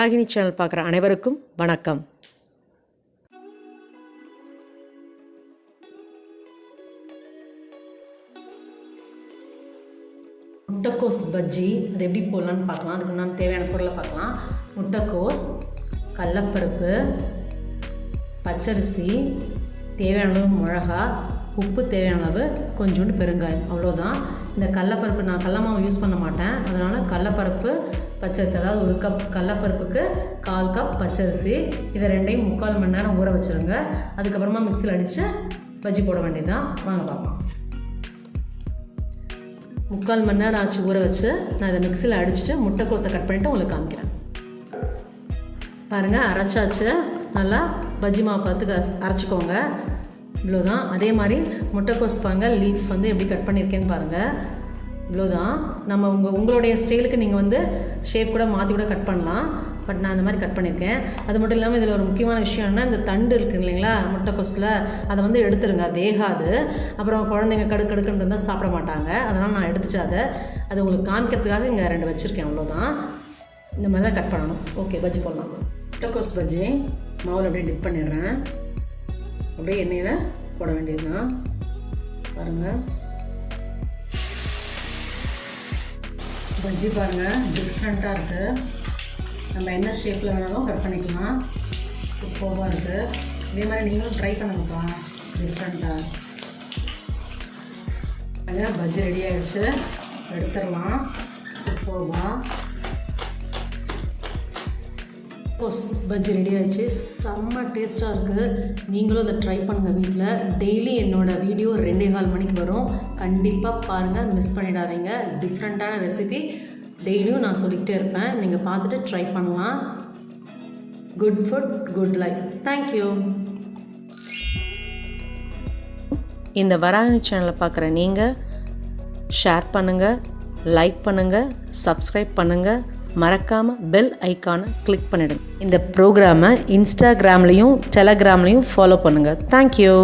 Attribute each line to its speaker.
Speaker 1: Varahini channel பார்க்குற அனைவருக்கும் வணக்கம். முட்டைக்கோஸ் பஜ்ஜி அது எப்படி போடலான்னு பார்க்கலாம். அதுக்கு முன்னாடி தேவையான பொருளை பார்க்கலாம். முட்டைக்கோஸ், கடலப்பருப்பு, பச்சரிசி, தேவையான அளவு மிளகா, உப்பு தேவையான அளவு, கொஞ்சோண்டு பெருங்காயம், அவ்வளோதான். இந்த கடலப்பருப்பு நான் கடல மாவு யூஸ் பண்ண மாட்டேன், அதனால் கடலப்பருப்பு பச்சரிசி, அதாவது 1 கப் கடலப்பருப்புக்கு 1/4 கப் பச்சரிசி, இதை ரெண்டையும் 3/4 மணி நேரம் ஊற வச்சுருங்க. அதுக்கப்புறமா மிக்சியில் அடித்து பஜ்ஜி போட வேண்டியதுதான். வாங்க பார்ப்போம். 3/4 மணி நேரம் ஆச்சு ஊற வச்சு. நான் இதை மிக்சியில் அடிச்சுட்டு முட்டைக்கோஸை கட் பண்ணிவிட்டு உங்களுக்கு காமிக்கிறேன். பாருங்கள், அரைச்சாச்சு. நல்லா பஜ்ஜி மாவு பார்த்து அரைச்சிக்கோங்க. இவ்வளோதான். அதே மாதிரி முட்டைக்கோஸ் பாருங்கள், லீஃப் வந்து எப்படி கட் பண்ணியிருக்கேன்னு பாருங்கள். இவ்வளோதான். நம்ம உங்களுடைய ஸ்டைலுக்கு நீங்கள் ஷேப் கூட மாற்றி கூட கட் பண்ணலாம். பட் நான் அந்த மாதிரி கட் பண்ணியிருக்கேன். அது மட்டும் இல்லாமல் இதில் ஒரு முக்கியமான விஷயம் என்ன, இந்த தண்டு இருக்குது இல்லைங்களா முட்டைக்கோஸில், அதை எடுத்துருங்க, வேகாது. அப்புறம் குழந்தைங்க கடுக்கடுக்குன்னு இருந்தால் சாப்பிட மாட்டாங்க. அதனால் நான் எடுத்துட்டு அது உங்களுக்கு காமிக்கிறதுக்காக இங்கே 2 வச்சுருக்கேன். அவ்வளோதான். இந்த மாதிரி தான் கட் பண்ணணும். ஓகே, பஜ்ஜி போடலாம். முட்டைக்கோஸ் பஜ்ஜி மாவில் அப்படியே டிப் பண்ணிடுறேன். அப்படியே எண்ணெயில் போட வேண்டியது தான். பாருங்கள், பஜ்ஜி பாருங்கள் டிஃப்ரெண்ட்டாக இருக்குது. நம்ம என்ன ஷேப்பில் வேணாலும் கட் பண்ணிக்கலாம். சூப்பராக இருக்குது. இதே மாதிரி நீங்களும் ட்ரை பண்ணுங்கப்பா, டிஃப்ரெண்ட்டாக. பஜ்ஜி ரெடி ஆகிடுச்சு, எடுத்துடலாம். சூப்பராக கோஸ் பஜ்ஜி ரெடி ஆகிடுச்சு. செம்ம டேஸ்ட்டாக இருக்குது. நீங்களும் அதை ட்ரை பண்ணுங்கள் வீட்டில். டெய்லி என்னோடய வீடியோ 2:15 மணிக்கு வரும். கண்டிப்பாக பாருங்கள், மிஸ் பண்ணிடாதீங்க. டிஃப்ரெண்ட்டான ரெசிபி டெய்லியும் நான் சொல்லிக்கிட்டே இருப்பேன். நீங்கள் பார்த்துட்டு ட்ரை பண்ணலாம். Good food, good life. Thank you. இந்த வராகினி சேனலை பார்க்குற நீங்கள் ஷேர் பண்ணுங்கள், லைக் பண்ணுங்கள், சப்ஸ்கிரைப் பண்ணுங்கள். மறக்காமல் பெல் ஐக்கானை கிளிக் பண்ணிடுங்க. இந்த ப்ரோக்ராமை இன்ஸ்டாகிராம்லேயும் டெலகிராம்லேயும் ஃபாலோ பண்ணுங்கள். தேங்க்யூ.